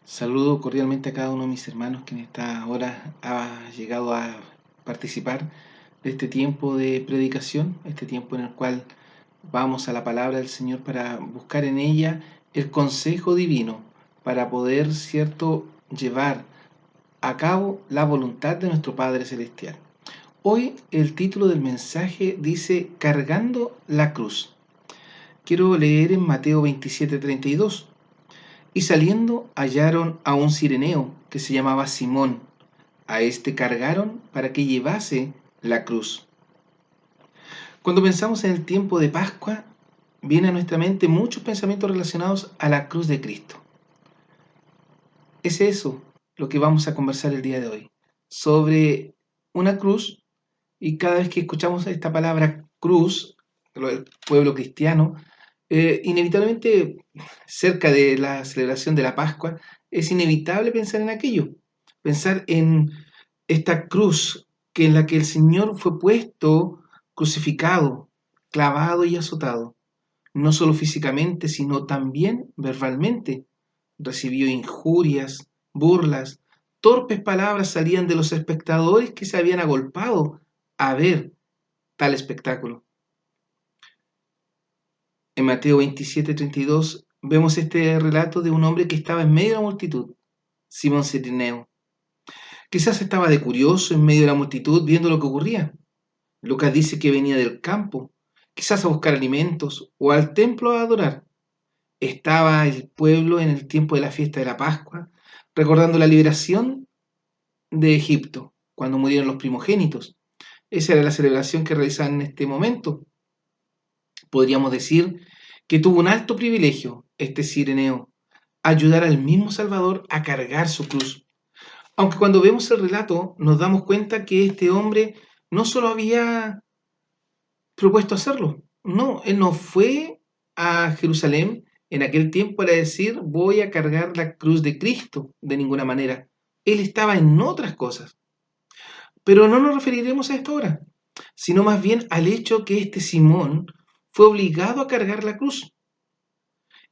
Saludo cordialmente a cada uno de mis hermanos que en esta hora ha llegado a participar de este tiempo de predicación, este tiempo en el cual vamos a la palabra del Señor para buscar en ella el consejo divino, para poder, cierto, llevar a cabo la voluntad de nuestro Padre Celestial. Hoy el título del mensaje dice Cargando la cruz. Quiero leer en Mateo 27:32. Y saliendo hallaron a un cireneo que se llamaba Simón. A este cargaron para que llevase la cruz. Cuando pensamos en el tiempo de Pascua, viene a nuestra mente muchos pensamientos relacionados a la cruz de Cristo. Es eso lo que vamos a conversar el día de hoy, sobre una cruz, y cada vez que escuchamos esta palabra cruz, el pueblo cristiano, inevitablemente cerca de la celebración de la Pascua, es inevitable pensar en aquello, pensar en esta cruz que en la que el Señor fue puesto, crucificado, clavado y azotado, no solo físicamente, sino también verbalmente. Recibió injurias, burlas, torpes palabras salían de los espectadores que se habían agolpado a ver tal espectáculo. En Mateo 27:32 vemos este relato de un hombre que estaba en medio de la multitud, Simón Cirineo. Quizás estaba de curioso en medio de la multitud viendo lo que ocurría. Lucas dice que venía del campo, quizás a buscar alimentos o al templo a adorar. Estaba el pueblo en el tiempo de la fiesta de la Pascua, recordando la liberación de Egipto, cuando murieron los primogénitos. Esa era la celebración que realizaban en este momento. Podríamos decir que tuvo un alto privilegio, este cireneo, ayudar al mismo Salvador a cargar su cruz. Aunque cuando vemos el relato nos damos cuenta que este hombre no solo había propuesto hacerlo, no, él no fue a Jerusalén en aquel tiempo para decir voy a cargar la cruz de Cristo de ninguna manera. Él estaba en otras cosas. Pero no nos referiremos a esto ahora, sino más bien al hecho que este Simón fue obligado a cargar la cruz.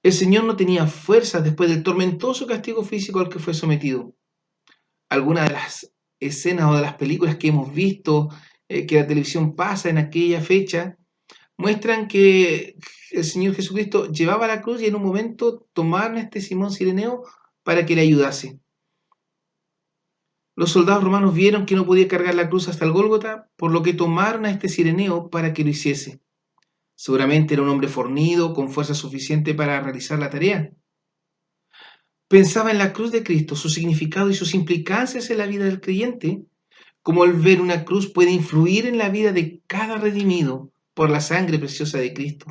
El Señor no tenía fuerzas después del tormentoso castigo físico al que fue sometido. Algunas de las escenas o de las películas que hemos visto que la televisión pasa en aquella fecha muestran que el Señor Jesucristo llevaba la cruz y en un momento tomaron a este Simón Cireneo para que le ayudase. Los soldados romanos vieron que no podía cargar la cruz hasta el Gólgota, por lo que tomaron a este Cireneo para que lo hiciese. Seguramente era un hombre fornido, con fuerza suficiente para realizar la tarea. Pensaba en la cruz de Cristo, su significado y sus implicancias en la vida del creyente, como el ver una cruz puede influir en la vida de cada redimido por la sangre preciosa de Cristo.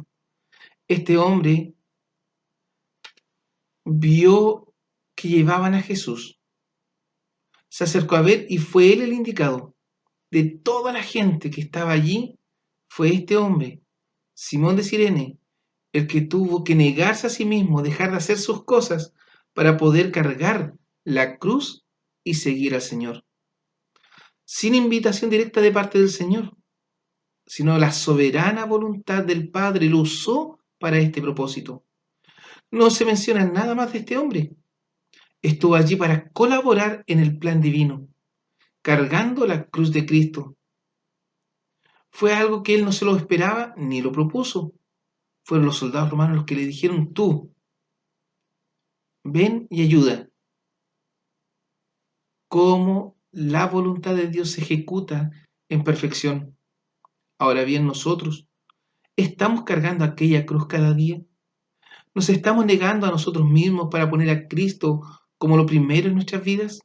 Este hombre vio que llevaban a Jesús, se acercó a ver y fue él el indicado. De toda la gente que estaba allí, fue este hombre, Simón de Cirene, el que tuvo que negarse a sí mismo, dejar de hacer sus cosas para poder cargar la cruz y seguir al Señor. Sin invitación directa de parte del Señor, sino la soberana voluntad del Padre lo usó para este propósito. No se menciona nada más de este hombre. Estuvo allí para colaborar en el plan divino, cargando la cruz de Cristo. Fue algo que él no se lo esperaba ni lo propuso. Fueron los soldados romanos los que le dijeron, tú, ven y ayuda. Cómo la voluntad de Dios se ejecuta en perfección. Ahora bien, nosotros, ¿estamos cargando aquella cruz cada día? ¿Nos estamos negando a nosotros mismos para poner a Cristo como lo primero en nuestras vidas?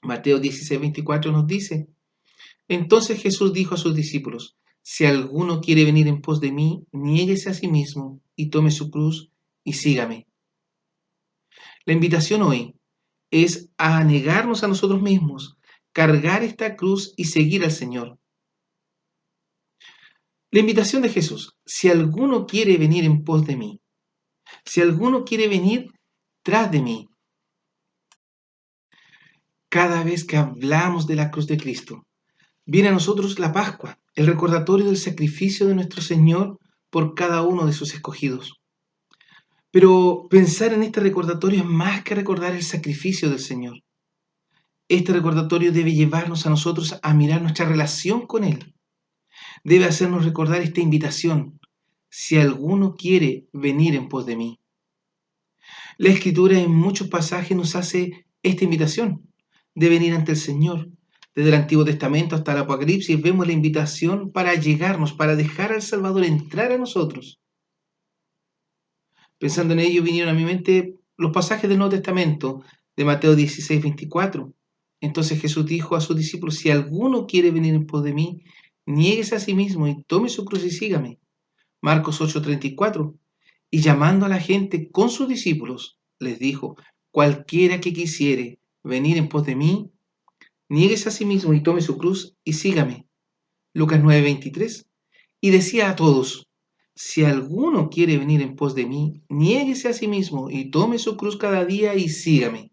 Mateo 16:24 nos dice, entonces Jesús dijo a sus discípulos, si alguno quiere venir en pos de mí, niéguese a sí mismo y tome su cruz y sígame. La invitación hoy es a negarnos a nosotros mismos, cargar esta cruz y seguir al Señor. La invitación de Jesús, si alguno quiere venir en pos de mí, si alguno quiere venir tras de mí. Cada vez que hablamos de la cruz de Cristo, viene a nosotros la Pascua, el recordatorio del sacrificio de nuestro Señor por cada uno de sus escogidos. Pero pensar en este recordatorio es más que recordar el sacrificio del Señor. Este recordatorio debe llevarnos a nosotros a mirar nuestra relación con Él. Debe hacernos recordar esta invitación: si alguno quiere venir en pos de mí. La Escritura en muchos pasajes nos hace esta invitación de venir ante el Señor. Desde el Antiguo Testamento hasta el Apocalipsis vemos la invitación para llegarnos, para dejar al Salvador entrar a nosotros. Pensando en ello vinieron a mi mente los pasajes del Nuevo Testamento de Mateo 16:24. Entonces Jesús dijo a sus discípulos: si alguno quiere venir en pos de mí, niéguese a sí mismo y tome su cruz y sígame. Marcos 8:34. Y llamando a la gente con sus discípulos, les dijo: cualquiera que quisiere venir en pos de mí, niéguese a sí mismo y tome su cruz y sígame. Lucas 9:23. Y decía a todos: si alguno quiere venir en pos de mí, niéguese a sí mismo y tome su cruz cada día y sígame.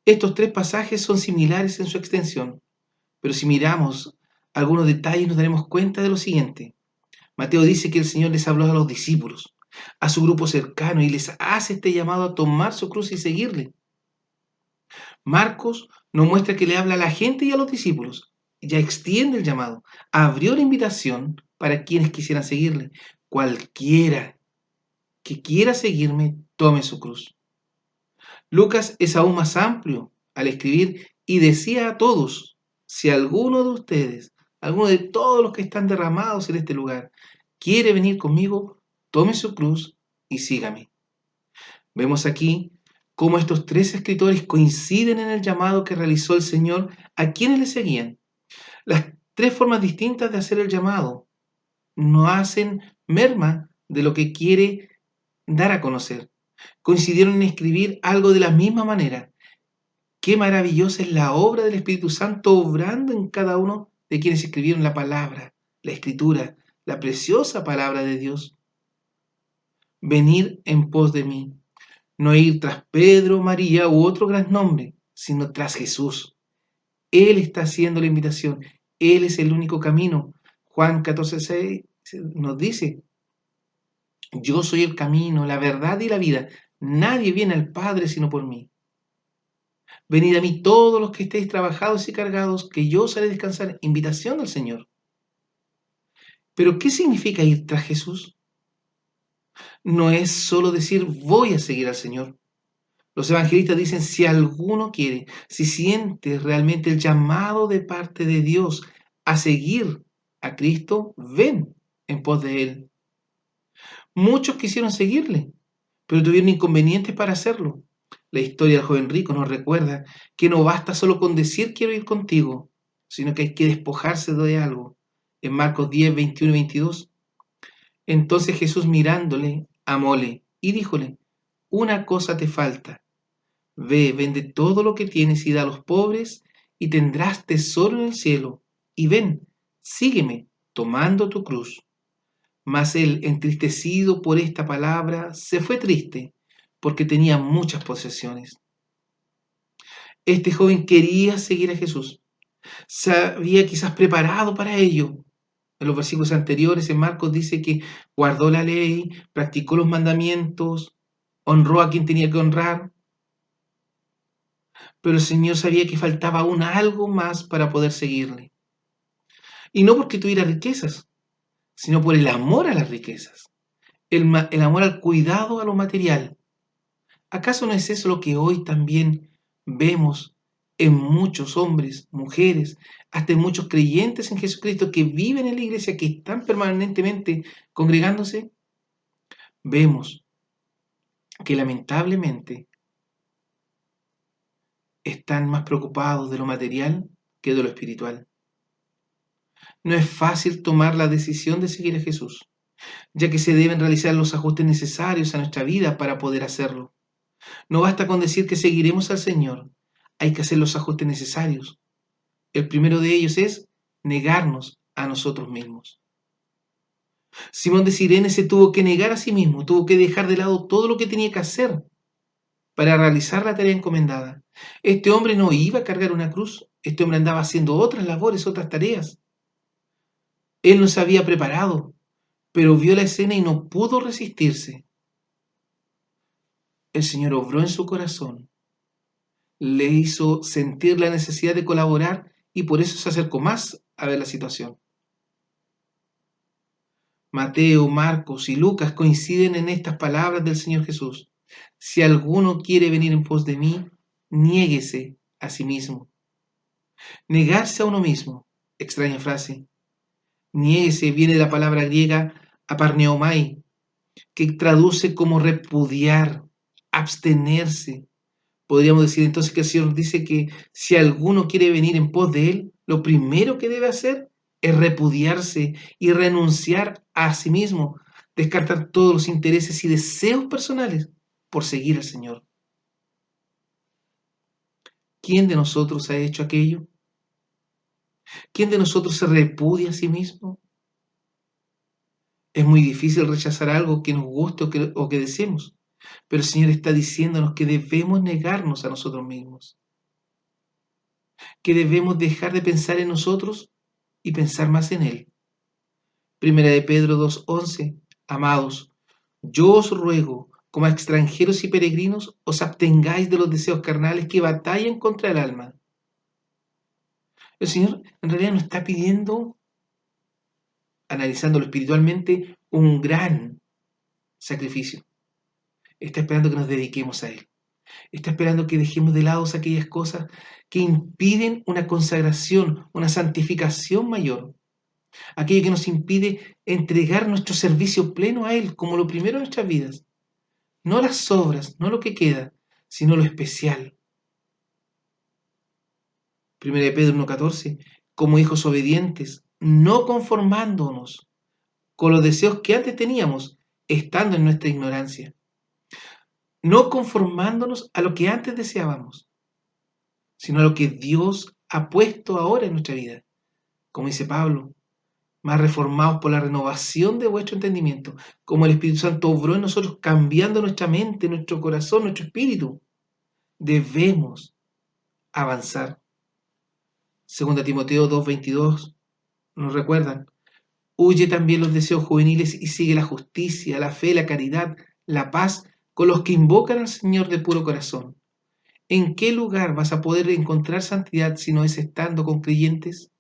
Estos tres pasajes son similares en su extensión, pero si miramos algunos detalles nos daremos cuenta de lo siguiente. Mateo dice que el Señor les habló a los discípulos, a su grupo cercano, y les hace este llamado a tomar su cruz y seguirle. Marcos nos muestra que le habla a la gente y a los discípulos. Ya extiende el llamado, abrió la invitación para quienes quisieran seguirle. Cualquiera que quiera seguirme, tome su cruz. Lucas es aún más amplio al escribir y decía a todos: si alguno de ustedes, alguno de todos los que están derramados en este lugar, quiere venir conmigo, tome su cruz y sígame. Vemos aquí cómo estos tres escritores coinciden en el llamado que realizó el Señor a quienes le seguían. Las tres formas distintas de hacer el llamado no hacen merma de lo que quiere dar a conocer. Coincidieron en escribir algo de la misma manera. Qué maravillosa es la obra del Espíritu Santo obrando en cada uno de quienes escribieron la palabra, la escritura, la preciosa palabra de Dios. Venir en pos de mí. No ir tras Pedro, María u otro gran nombre, sino tras Jesús. Él está haciendo la invitación. Él es el único camino. Juan 14:6 nos dice: yo soy el camino, la verdad y la vida. Nadie viene al Padre sino por mí. Venid a mí todos los que estéis trabajados y cargados, que yo os haré descansar. Invitación del Señor. Pero ¿qué significa ir tras Jesús? No es solo decir voy a seguir al Señor. Los evangelistas dicen: si alguno quiere, si siente realmente el llamado de parte de Dios a seguir a Cristo, ven en pos de Él. Muchos quisieron seguirle, pero tuvieron inconvenientes para hacerlo. La historia del joven rico nos recuerda que no basta solo con decir quiero ir contigo, sino que hay que despojarse de algo. En Marcos 10, 21 y 22. Entonces Jesús, mirándole, amóle y díjole: una cosa te falta. Ve, vende todo lo que tienes y da a los pobres, y tendrás tesoro en el cielo. Y ven, sígueme, tomando tu cruz. Mas él, entristecido por esta palabra, se fue triste, porque tenía muchas posesiones. Este joven quería seguir a Jesús. Se había quizás preparado para ello. En los versículos anteriores, en Marcos, dice que guardó la ley, practicó los mandamientos, honró a quien tenía que honrar. Pero el Señor sabía que faltaba aún algo más para poder seguirle. Y no porque tuviera riquezas, sino por el amor a las riquezas, el amor al cuidado a lo material. ¿Acaso no es eso lo que hoy también vemos en muchos hombres, mujeres, hasta en muchos creyentes en Jesucristo que viven en la iglesia, que están permanentemente congregándose? Vemos que lamentablemente están más preocupados de lo material que de lo espiritual. No es fácil tomar la decisión de seguir a Jesús, ya que se deben realizar los ajustes necesarios a nuestra vida para poder hacerlo. No basta con decir que seguiremos al Señor, hay que hacer los ajustes necesarios. El primero de ellos es negarnos a nosotros mismos. Simón de Cirene se tuvo que negar a sí mismo, tuvo que dejar de lado todo lo que tenía que hacer para realizar la tarea encomendada. Este hombre no iba a cargar una cruz, este hombre andaba haciendo otras labores, otras tareas. Él no se había preparado, pero vio la escena y no pudo resistirse. el Señor obró en su corazón, le hizo sentir la necesidad de colaborar y por eso se acercó más a ver la situación. Mateo, Marcos y Lucas coinciden en estas palabras del Señor Jesús. Si alguno quiere venir en pos de mí, niéguese a sí mismo. Negarse a uno mismo. Extraña frase. Niéguese viene de la palabra griega aparneomai, que traduce como repudiar, abstenerse. Podríamos decir entonces que el Señor dice que si alguno quiere venir en pos de Él, lo primero que debe hacer es repudiarse y renunciar a sí mismo, descartar todos los intereses y deseos personales por seguir al Señor. ¿Quién de nosotros ha hecho aquello? ¿Quién de nosotros se repudia a sí mismo? Es muy difícil rechazar algo que nos guste o que deseemos, pero el Señor está diciéndonos que debemos negarnos a nosotros mismos, que debemos dejar de pensar en nosotros y pensar más en Él. Primera de Pedro 2:11. Amados, yo os ruego, como a extranjeros y peregrinos, os abstengáis de los deseos carnales que batallan contra el alma. El Señor en realidad nos está pidiendo, analizándolo espiritualmente, un gran sacrificio. Está esperando que nos dediquemos a Él. Está esperando que dejemos de lado aquellas cosas que impiden una consagración, una santificación mayor. Aquello que nos impide entregar nuestro servicio pleno a Él como lo primero en nuestras vidas. No las obras, no lo que queda, sino lo especial. Primera de Pedro 1:14, como hijos obedientes, no conformándonos con los deseos que antes teníamos, estando en nuestra ignorancia. No conformándonos a lo que antes deseábamos, sino a lo que Dios ha puesto ahora en nuestra vida. Como dice Pablo, más reformados por la renovación de vuestro entendimiento, como el Espíritu Santo obró en nosotros, cambiando nuestra mente, nuestro corazón, nuestro espíritu. Debemos avanzar. Segunda Timoteo 2:22 nos recuerdan, huye también los deseos juveniles y sigue la justicia, la fe, la caridad, la paz con los que invocan al Señor de puro corazón. ¿En qué lugar vas a poder encontrar santidad si no es estando con creyentes?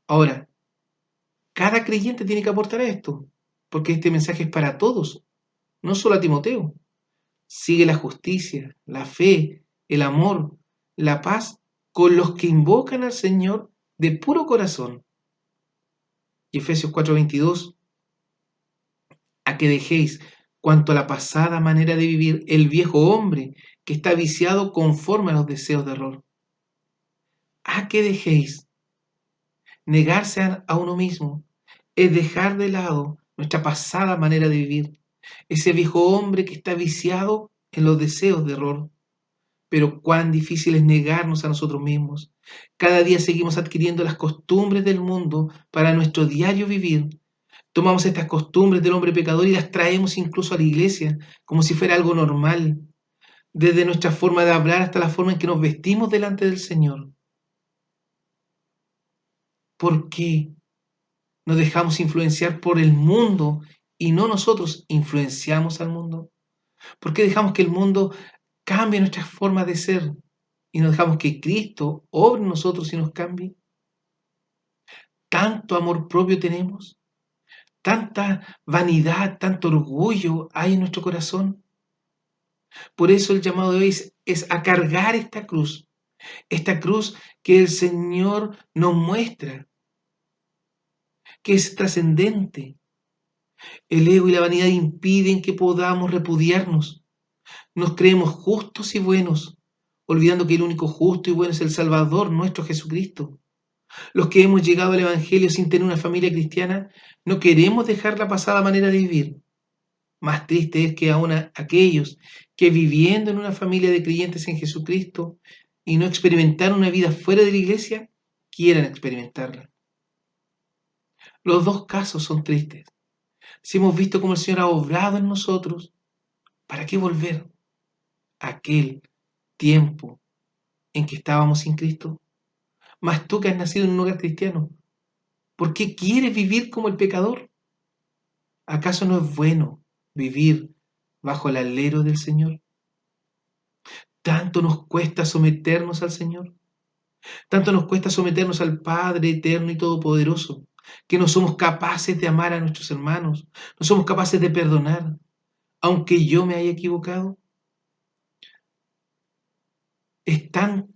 Ahora, cada creyente tiene que aportar a esto, porque este mensaje es para todos, no solo a Timoteo. Sigue la justicia, la fe, el amor, la paz con los que invocan al Señor de puro corazón. Y Efesios 4:22, a que dejéis cuanto a la pasada manera de vivir el viejo hombre que está viciado conforme a los deseos de error. A que dejéis negarse a uno mismo, es dejar de lado nuestra pasada manera de vivir, ese viejo hombre que está viciado en los deseos de error. Pero cuán difícil es negarnos a nosotros mismos. Cada día seguimos adquiriendo las costumbres del mundo para nuestro diario vivir. Tomamos estas costumbres del hombre pecador y las traemos incluso a la iglesia, como si fuera algo normal, desde nuestra forma de hablar hasta la forma en que nos vestimos delante del Señor. ¿Por qué nos dejamos influenciar por el mundo y no nosotros influenciamos al mundo? ¿Por qué dejamos que el mundo cambie nuestra forma de ser y no dejamos que Cristo obre en nosotros y nos cambie? ¿Tanto amor propio tenemos? ¿Tanta vanidad, tanto orgullo hay en nuestro corazón? Por eso el llamado de hoy es a cargar esta cruz que el Señor nos muestra, que es trascendente. El ego y la vanidad impiden que podamos repudiarnos. Nos creemos justos y buenos, olvidando que el único justo y bueno es el Salvador, nuestro Jesucristo. Los que hemos llegado al Evangelio sin tener una familia cristiana, no queremos dejar la pasada manera de vivir. Más triste es que aún aquellos que viviendo en una familia de creyentes en Jesucristo y no experimentaron una vida fuera de la iglesia, quieran experimentarla. Los dos casos son tristes. Si hemos visto cómo el Señor ha obrado en nosotros, ¿para qué volver a aquel tiempo en que estábamos sin Cristo? Mas tú que has nacido en un hogar cristiano, ¿por qué quieres vivir como el pecador? ¿Acaso no es bueno vivir bajo el alero del Señor? ¿Tanto nos cuesta someternos al Señor? ¿Tanto nos cuesta someternos al Padre eterno y todopoderoso, que no somos capaces de amar a nuestros hermanos, no somos capaces de perdonar, aunque yo me haya equivocado? Es tanto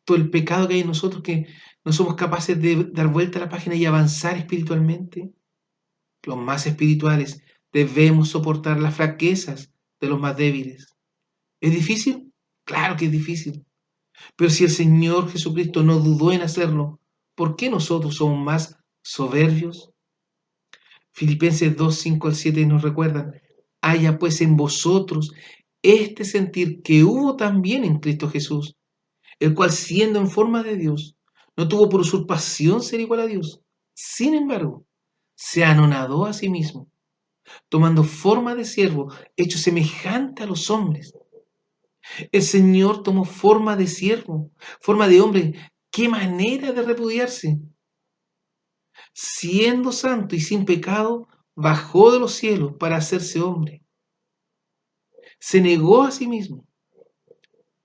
el pecado que hay en nosotros que no somos capaces de dar vuelta a la página y avanzar espiritualmente. Los más espirituales debemos soportar las flaquezas de los más débiles. ¿Es difícil? Claro que es difícil. Pero si el Señor Jesucristo no dudó en hacerlo, ¿por qué nosotros somos más soberbios? Filipenses 2, 5 al 7 nos recuerdan: haya pues en vosotros este sentir que hubo también en Cristo Jesús, el cual siendo en forma de Dios, no tuvo por usurpación ser igual a Dios. Sin embargo, se anonadó a sí mismo, tomando forma de siervo, hecho semejante a los hombres. El Señor tomó forma de siervo, forma de hombre. ¡Qué manera de repudiarse! Siendo santo y sin pecado, bajó de los cielos para hacerse hombre. Se negó a sí mismo.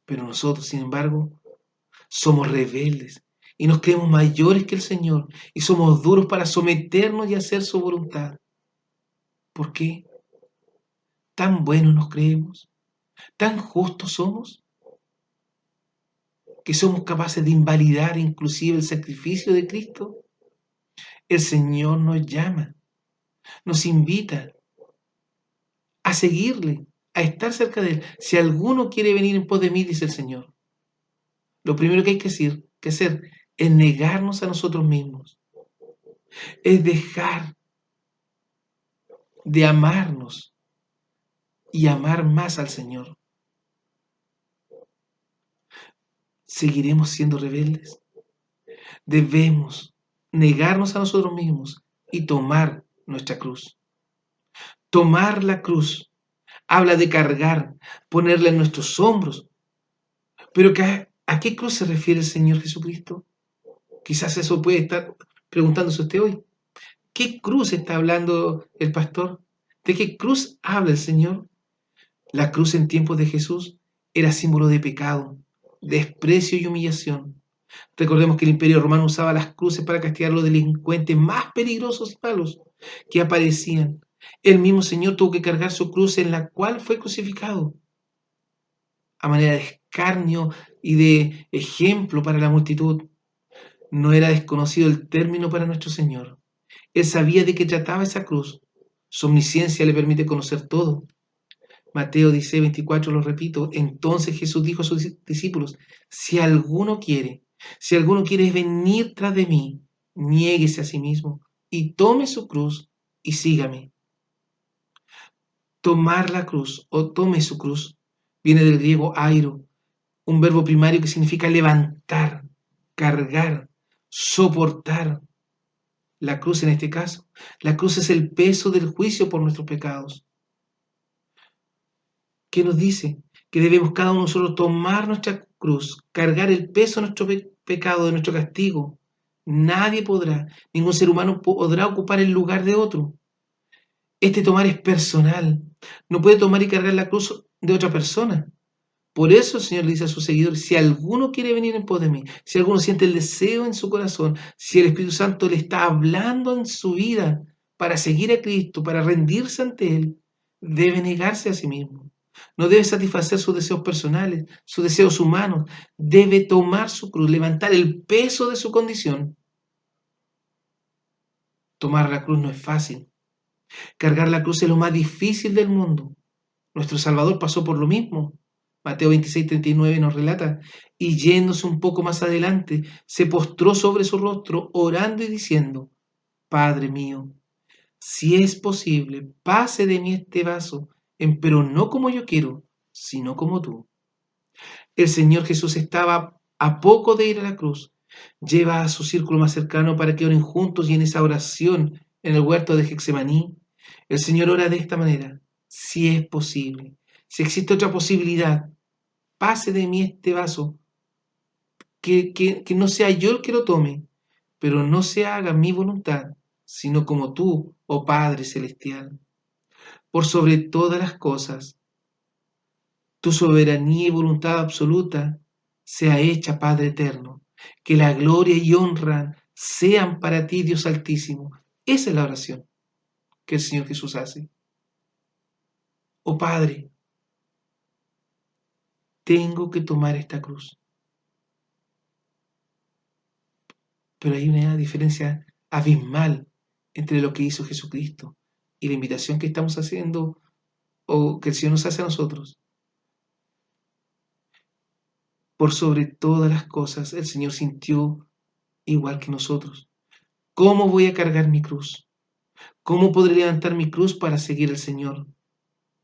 Pero nosotros, sin embargo, somos rebeldes y nos creemos mayores que el Señor y somos duros para someternos y hacer su voluntad. ¿Por qué? ¿Tan buenos nos creemos? ¿Tan justos somos? ¿Que somos capaces de invalidar inclusive el sacrificio de Cristo? El Señor nos llama, nos invita a seguirle, a estar cerca de Él. Si alguno quiere venir en pos de mí, dice el Señor, lo primero que hay que hacer es negarnos a nosotros mismos, es dejar de amarnos y amar más al Señor. ¿Seguiremos siendo rebeldes? Debemos negarnos a nosotros mismos y tomar nuestra cruz. Tomar la cruz habla de cargar, ponerla en nuestros hombros. Pero ¿a qué cruz se refiere el Señor Jesucristo? Quizás eso puede estar preguntándose usted hoy. ¿Qué cruz está hablando el pastor? ¿De qué cruz habla el Señor? La cruz en tiempos de Jesús era símbolo de pecado, desprecio y humillación. Recordemos que el Imperio Romano usaba las cruces para castigar a los delincuentes más peligrosos y malos que aparecían. El mismo Señor tuvo que cargar su cruz en la cual fue crucificado, a manera de escarnio y de ejemplo para la multitud. No era desconocido el término para nuestro Señor. Él sabía de qué trataba esa cruz. Su omnisciencia le permite conocer todo. Mateo 16:24, lo repito. Entonces Jesús dijo a sus discípulos: si alguno quiere venir tras de mí, niéguese a sí mismo y tome su cruz y sígame. Tomar la cruz o tome su cruz viene del griego airo, un verbo primario que significa levantar, cargar, soportar. La cruz en este caso, la cruz es el peso del juicio por nuestros pecados. ¿Qué nos dice? Que debemos cada uno de nosotros tomar nuestra cruz, cargar el peso de nuestro pecado, de nuestro castigo. Nadie podrá, ningún ser humano podrá ocupar el lugar de otro. Este tomar es personal. No puede tomar y cargar la cruz de otra persona. Por eso el Señor le dice a sus seguidores: si alguno quiere venir en pos de mí, si alguno siente el deseo en su corazón, si el Espíritu Santo le está hablando en su vida para seguir a Cristo, para rendirse ante Él, debe negarse a sí mismo. No debe satisfacer sus deseos personales, sus deseos humanos. Debe tomar su cruz, levantar el peso de su condición. Tomar la cruz no es fácil. Cargar la cruz es lo más difícil del mundo. Nuestro Salvador pasó por lo mismo. Mateo 26:39 nos relata: y yéndose un poco más adelante, se postró sobre su rostro, orando y diciendo: Padre mío, si es posible, pase de mí este vaso, pero no como yo quiero, sino como tú. El Señor Jesús estaba a poco de ir a la cruz. Lleva a su círculo más cercano para que oren juntos, y en esa oración en el huerto de Getsemaní, el Señor ora de esta manera: si es posible, si existe otra posibilidad, pase de mí este vaso, que no sea yo el que lo tome, pero no se haga mi voluntad, sino como tú, oh Padre Celestial. por sobre todas las cosas, tu soberanía y voluntad absoluta sea hecha, Padre eterno. Que la gloria y honra sean para ti, Dios Altísimo. Esa es la oración que el Señor Jesús hace. Oh Padre, tengo que tomar esta cruz. Pero hay una diferencia abismal entre lo que hizo Jesucristo y la invitación que estamos haciendo o que el Señor nos hace a nosotros. Por sobre todas las cosas, el Señor sintió igual que nosotros. ¿Cómo voy a cargar mi cruz? ¿Cómo podré levantar mi cruz para seguir al Señor?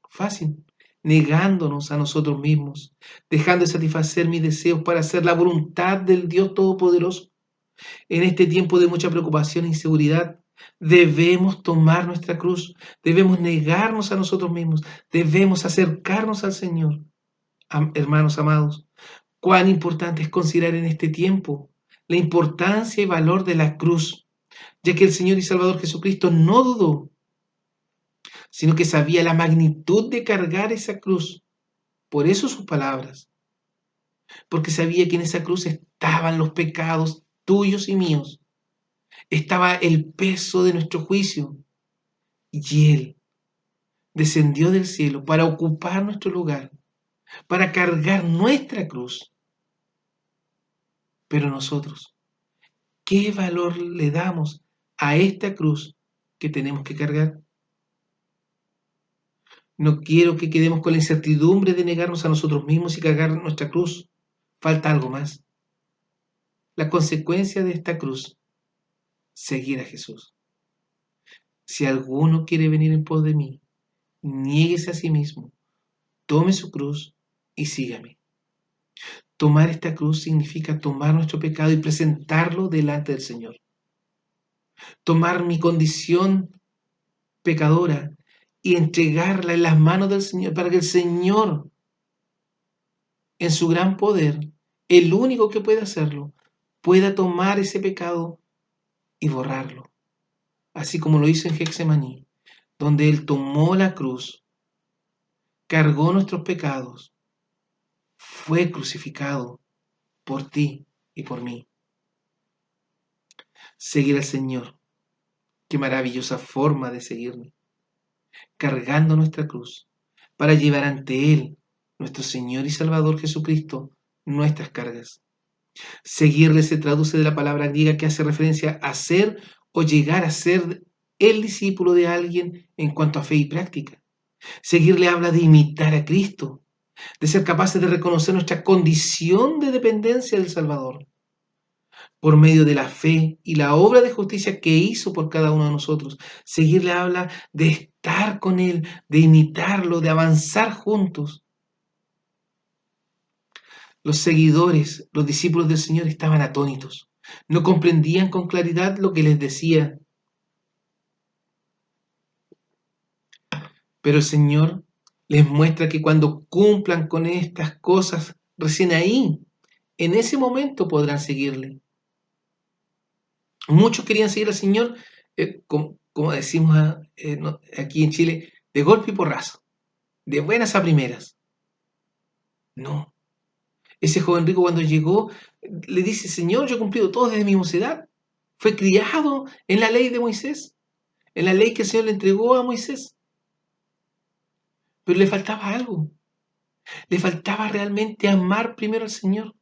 Fácil, negándonos a nosotros mismos, dejando de satisfacer mis deseos para hacer la voluntad del Dios Todopoderoso. En este tiempo de mucha preocupación e inseguridad, debemos tomar nuestra cruz, debemos negarnos a nosotros mismos, debemos acercarnos al Señor. Hermanos amados, cuán importante es considerar en este tiempo la importancia y valor de la cruz, ya que el Señor y Salvador Jesucristo no dudó, sino que sabía la magnitud de cargar esa cruz. Por eso sus palabras, porque sabía que en esa cruz estaban los pecados tuyos y míos, estaba el peso de nuestro juicio, y Él descendió del cielo para ocupar nuestro lugar, para cargar nuestra cruz. Pero nosotros, ¿qué valor le damos a esta cruz que tenemos que cargar? No quiero que quedemos con la incertidumbre de negarnos a nosotros mismos y cargar nuestra cruz. Falta algo más. La consecuencia de esta cruz, seguir a Jesús. Si alguno quiere venir en pos de mí, niéguese a sí mismo, tome su cruz y sígame. Tomar esta cruz significa tomar nuestro pecado y presentarlo delante del Señor. Tomar mi condición pecadora y entregarla en las manos del Señor para que el Señor, en su gran poder, el único que puede hacerlo, pueda tomar ese pecado y borrarlo. Así como lo hizo en Getsemaní, donde Él tomó la cruz, cargó nuestros pecados, fue crucificado por ti y por mí. Seguir al Señor. Qué maravillosa forma de seguirme. Cargando nuestra cruz para llevar ante Él, nuestro Señor y Salvador Jesucristo, nuestras cargas. Seguirle se traduce de la palabra griega que hace referencia a ser o llegar a ser el discípulo de alguien en cuanto a fe y práctica. Seguirle habla de imitar a Cristo, de ser capaces de reconocer nuestra condición de dependencia del Salvador, por medio de la fe y la obra de justicia que hizo por cada uno de nosotros. Seguirle habla de estar con Él, de imitarlo, de avanzar juntos. Los seguidores, los discípulos del Señor estaban atónitos. No comprendían con claridad lo que les decía. Pero el Señor les muestra que cuando cumplan con estas cosas, recién ahí, en ese momento podrán seguirle. Muchos querían seguir al Señor, como decimos aquí en Chile, de golpe y porrazo, de buenas a primeras. No. Ese joven rico cuando llegó le dice, Señor, yo he cumplido todo desde mi mocedad. Fue criado en la ley de Moisés, en la ley que el Señor le entregó a Moisés. Pero le faltaba algo. Le faltaba realmente amar primero al Señor.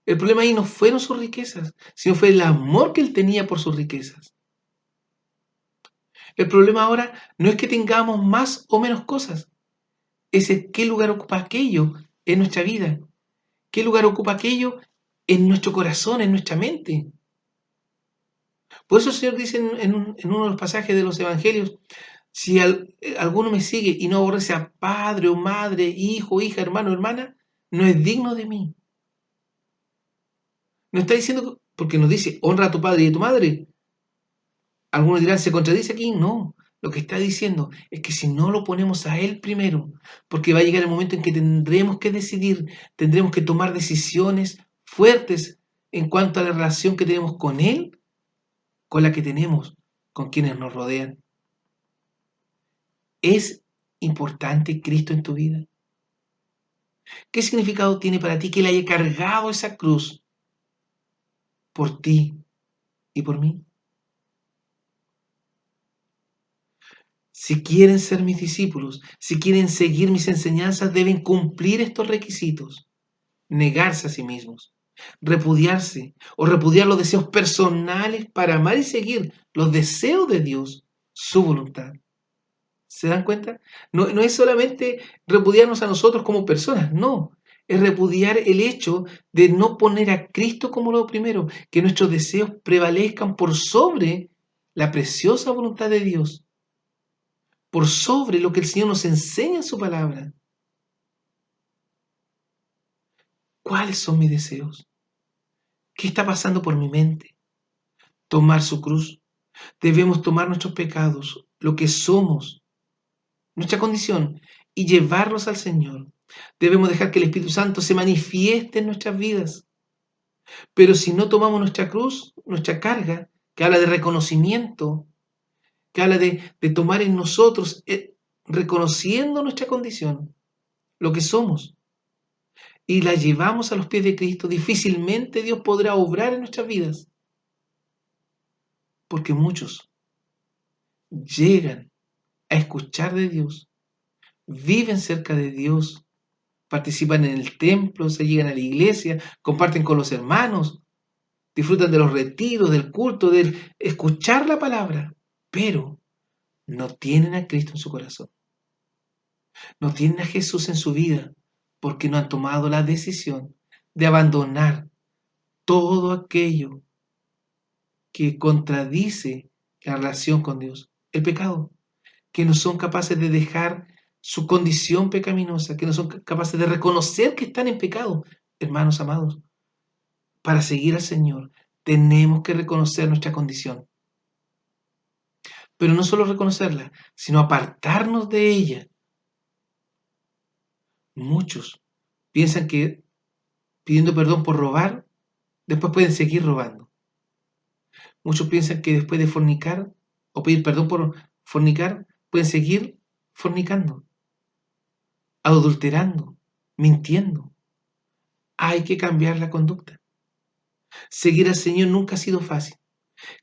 El problema ahí no fueron sus riquezas, sino fue el amor que él tenía por sus riquezas. El problema ahora no es que tengamos más o menos cosas, es qué lugar ocupa aquello en nuestra vida, qué lugar ocupa aquello en nuestro corazón, en nuestra mente. Por eso el Señor dice en uno de los pasajes de los evangelios, si alguno me sigue y no aborrece a padre o madre, hijo, hija, hermano, hermana, no es digno de mí. No está diciendo, porque nos dice, honra a tu padre y a tu madre. Algunos dirán, ¿se contradice aquí? No. Lo que está diciendo es que si no lo ponemos a Él primero, porque va a llegar el momento en que tendremos que decidir, tendremos que tomar decisiones fuertes en cuanto a la relación que tenemos con Él, con la que tenemos con quienes nos rodean. ¿Es importante Cristo en tu vida? ¿Qué significado tiene para ti que Él haya cargado esa cruz por ti y por mí? Si quieren ser mis discípulos, si quieren seguir mis enseñanzas, deben cumplir estos requisitos. Negarse a sí mismos, repudiarse o repudiar los deseos personales para amar y seguir los deseos de Dios, su voluntad. ¿Se dan cuenta? No es solamente repudiarnos a nosotros como personas, no. Es repudiar el hecho de no poner a Cristo como lo primero, que nuestros deseos prevalezcan por sobre la preciosa voluntad de Dios, por sobre lo que el Señor nos enseña en su palabra. ¿Cuáles son mis deseos? ¿Qué está pasando por mi mente? Tomar su cruz. Debemos tomar nuestros pecados, lo que somos, nuestra condición, y llevarlos al Señor. Debemos dejar que el Espíritu Santo se manifieste en nuestras vidas. Pero si no tomamos nuestra cruz, nuestra carga, que habla de reconocimiento, que habla de tomar en nosotros, reconociendo nuestra condición, lo que somos, y la llevamos a los pies de Cristo, difícilmente Dios podrá obrar en nuestras vidas, porque muchos llegan a escuchar de Dios, viven cerca de Dios, participan en el templo, se llegan a la iglesia, comparten con los hermanos, disfrutan de los retiros, del culto, del escuchar la palabra, pero no tienen a Cristo en su corazón, no tienen a Jesús en su vida, porque no han tomado la decisión de abandonar todo aquello que contradice la relación con Dios, el pecado, que no son capaces de dejar su condición pecaminosa, que no son capaces de reconocer que están en pecado. Hermanos amados, para seguir al Señor tenemos que reconocer nuestra condición, pero no solo reconocerla, sino apartarnos de ella. Muchos piensan que pidiendo perdón por robar, después pueden seguir robando. Muchos piensan que después de fornicar o pedir perdón por fornicar, pueden seguir fornicando, adulterando, mintiendo. Hay que cambiar la conducta. Seguir al Señor nunca ha sido fácil.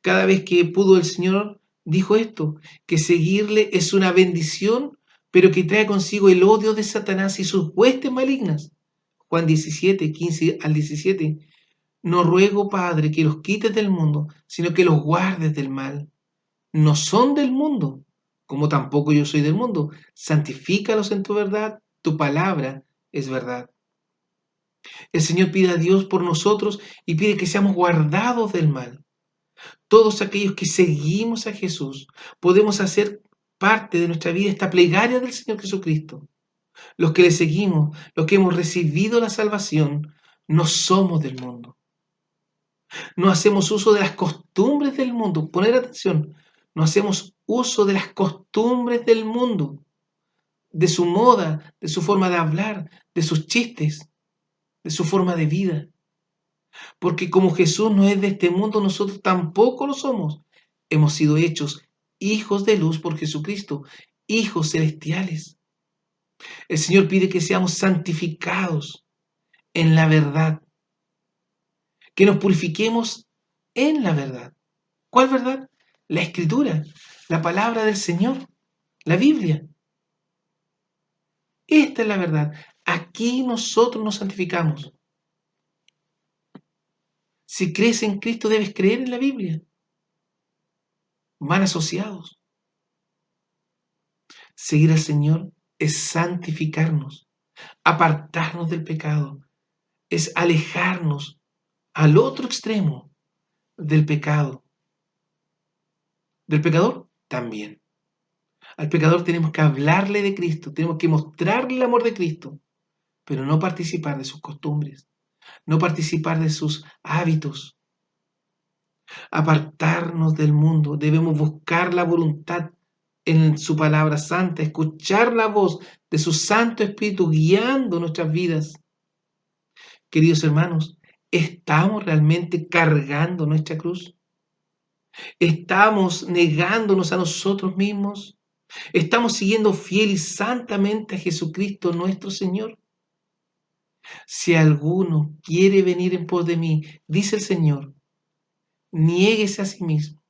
Cada vez que pudo el Señor dijo esto, que seguirle es una bendición, pero que trae consigo el odio de Satanás y sus huestes malignas. Juan 17, 15 al 17. No ruego, Padre, que los quites del mundo, sino que los guardes del mal. No son del mundo, como tampoco yo soy del mundo. Santifícalos en tu verdad, tu palabra es verdad. El Señor pide a Dios por nosotros y pide que seamos guardados del mal. Todos aquellos que seguimos a Jesús podemos hacer parte de nuestra vida esta plegaria del Señor Jesucristo. Los que le seguimos, los que hemos recibido la salvación, no somos del mundo. No hacemos uso de las costumbres del mundo. Poner atención, no hacemos uso de las costumbres del mundo, de su moda, de su forma de hablar, de sus chistes, de su forma de vida. Porque como Jesús no es de este mundo, nosotros tampoco lo somos. Hemos sido hechos hijos de luz por Jesucristo, hijos celestiales. El Señor pide que seamos santificados en la verdad, que nos purifiquemos en la verdad. ¿Cuál verdad? La Escritura, la palabra del Señor, la Biblia. Esta es la verdad. Aquí nosotros nos santificamos. Si crees en Cristo, debes creer en la Biblia. Van asociados. Seguir al Señor es santificarnos, apartarnos del pecado, es alejarnos al otro extremo del pecado. ¿Del pecador? También. Al pecador tenemos que hablarle de Cristo, tenemos que mostrarle el amor de Cristo, pero no participar de sus costumbres, no participar de sus hábitos, apartarnos del mundo. Debemos buscar la voluntad en su palabra santa, escuchar la voz de su Santo Espíritu guiando nuestras vidas. Queridos hermanos, ¿estamos realmente cargando nuestra cruz? ¿Estamos negándonos a nosotros mismos? ¿Estamos siguiendo fiel y santamente a Jesucristo nuestro Señor? Si alguno quiere venir en pos de mí, dice el Señor, niéguese a sí mismo,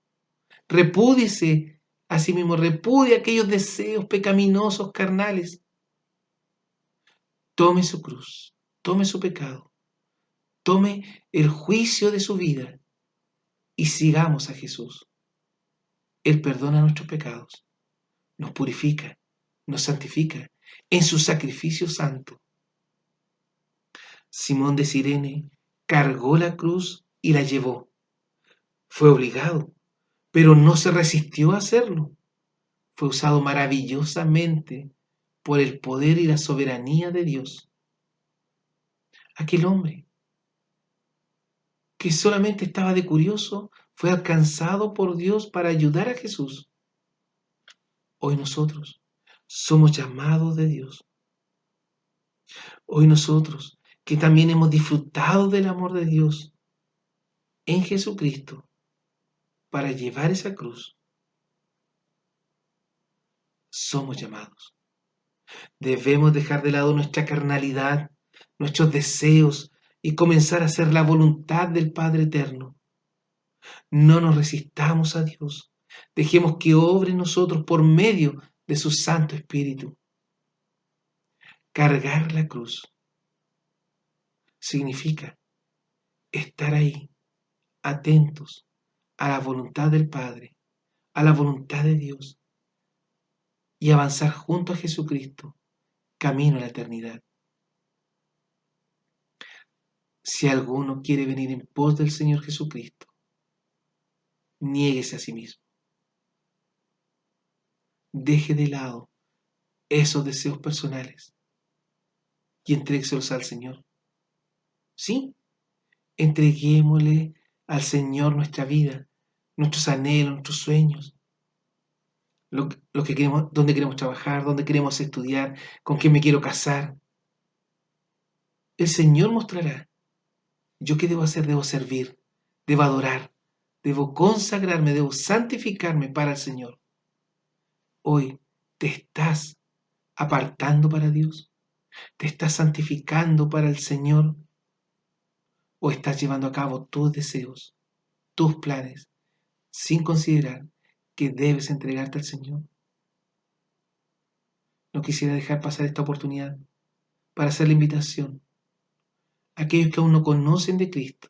repúdiese a sí mismo, repudie aquellos deseos pecaminosos carnales, tome su cruz, tome su pecado, tome el juicio de su vida y sigamos a Jesús. Él perdona nuestros pecados, nos purifica, nos santifica en su sacrificio santo. Simón de Cirene cargó la cruz y la llevó. Fue obligado, pero no se resistió a hacerlo. Fue usado maravillosamente por el poder y la soberanía de Dios. Aquel hombre que solamente estaba de curioso fue alcanzado por Dios para ayudar a Jesús. Hoy nosotros somos llamados de Dios. Hoy nosotros que también hemos disfrutado del amor de Dios en Jesucristo para llevar esa cruz, somos llamados. Debemos dejar de lado nuestra carnalidad, nuestros deseos y comenzar a hacer la voluntad del Padre Eterno. No nos resistamos a Dios. Dejemos que obre en nosotros por medio de su Santo Espíritu. Cargar la cruz significa estar ahí, atentos a la voluntad del Padre, a la voluntad de Dios y avanzar junto a Jesucristo, camino a la eternidad. Si alguno quiere venir en pos del Señor Jesucristo, niéguese a sí mismo. Deje de lado esos deseos personales y entrégueselos al Señor. Sí, entreguémosle al Señor nuestra vida, nuestros anhelos, nuestros sueños, lo que queremos, dónde queremos trabajar, dónde queremos estudiar, con quién me quiero casar. El Señor mostrará. ¿Yo qué debo hacer? Debo servir, debo adorar, debo consagrarme, debo santificarme para el Señor. Hoy te estás apartando para Dios, te estás santificando para el Señor o estás llevando a cabo tus deseos, tus planes, sin considerar que debes entregarte al Señor. No quisiera dejar pasar esta oportunidad para hacer la invitación a aquellos que aún no conocen de Cristo,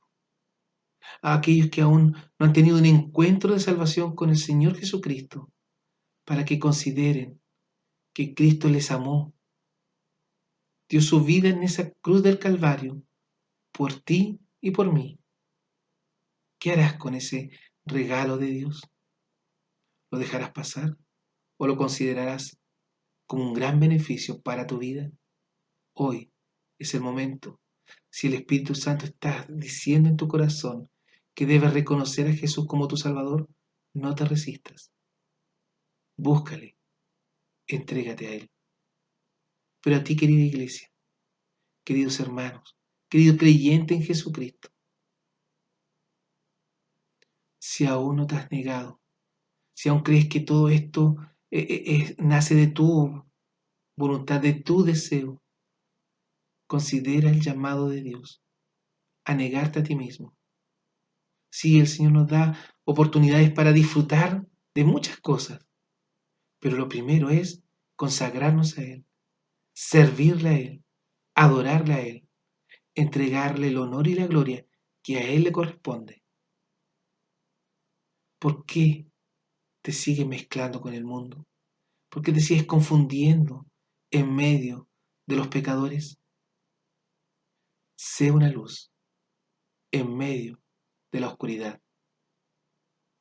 a aquellos que aún no han tenido un encuentro de salvación con el Señor Jesucristo, para que consideren que Cristo les amó, dio su vida en esa cruz del Calvario, por ti y por mí. ¿Qué harás con ese regalo de Dios? ¿Lo dejarás pasar o lo considerarás como un gran beneficio para tu vida? Hoy es el momento. Si el Espíritu Santo está diciendo en tu corazón que debes reconocer a Jesús como tu Salvador, no te resistas. Búscale, entrégate a Él. Pero a ti, querida iglesia, queridos hermanos, querido creyente en Jesucristo, si aún no te has negado, si aún crees que todo esto nace de tu voluntad, de tu deseo, considera el llamado de Dios a negarte a ti mismo. Sí, el Señor nos da oportunidades para disfrutar de muchas cosas, pero lo primero es consagrarnos a Él, servirle a Él, adorarle a Él, entregarle el honor y la gloria que a Él le corresponde. ¿Por qué te sigues mezclando con el mundo? ¿Por qué te sigues confundiendo en medio de los pecadores? Sé una luz en medio de la oscuridad.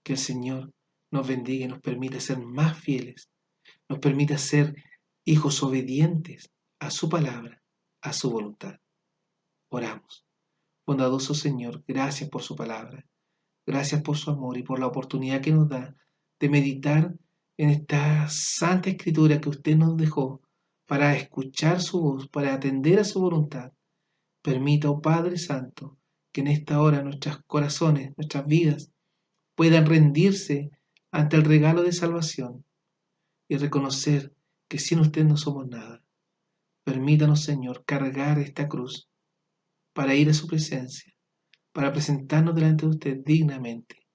Que el Señor nos bendiga y nos permita ser más fieles, nos permita ser hijos obedientes a su palabra, a su voluntad. Oramos. Bondadoso Señor, gracias por su palabra, gracias por su amor y por la oportunidad que nos da de meditar en esta santa escritura que usted nos dejó para escuchar su voz, para atender a su voluntad. Permita, oh Padre Santo, que en esta hora nuestros corazones, nuestras vidas, puedan rendirse ante el regalo de salvación. y reconocer que sin usted no somos nada. Permítanos, Señor, cargar esta cruz para ir a su presencia, para presentarnos delante de usted dignamente.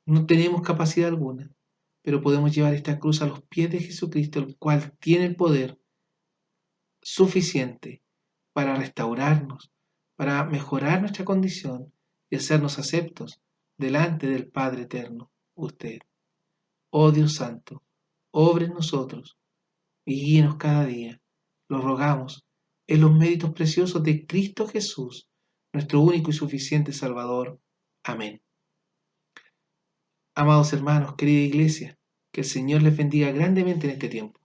No tenemos capacidad alguna, pero podemos llevar esta cruz a los pies de Jesucristo, el cual tiene el poder suficiente para restaurarnos, para mejorar nuestra condición y hacernos aceptos delante del Padre eterno, usted. Oh Dios Santo, obre en nosotros y guíenos cada día. Lo rogamos en los méritos preciosos de Cristo Jesús, nuestro único y suficiente Salvador. Amén. Amados hermanos, querida iglesia, que el Señor les bendiga grandemente en este tiempo.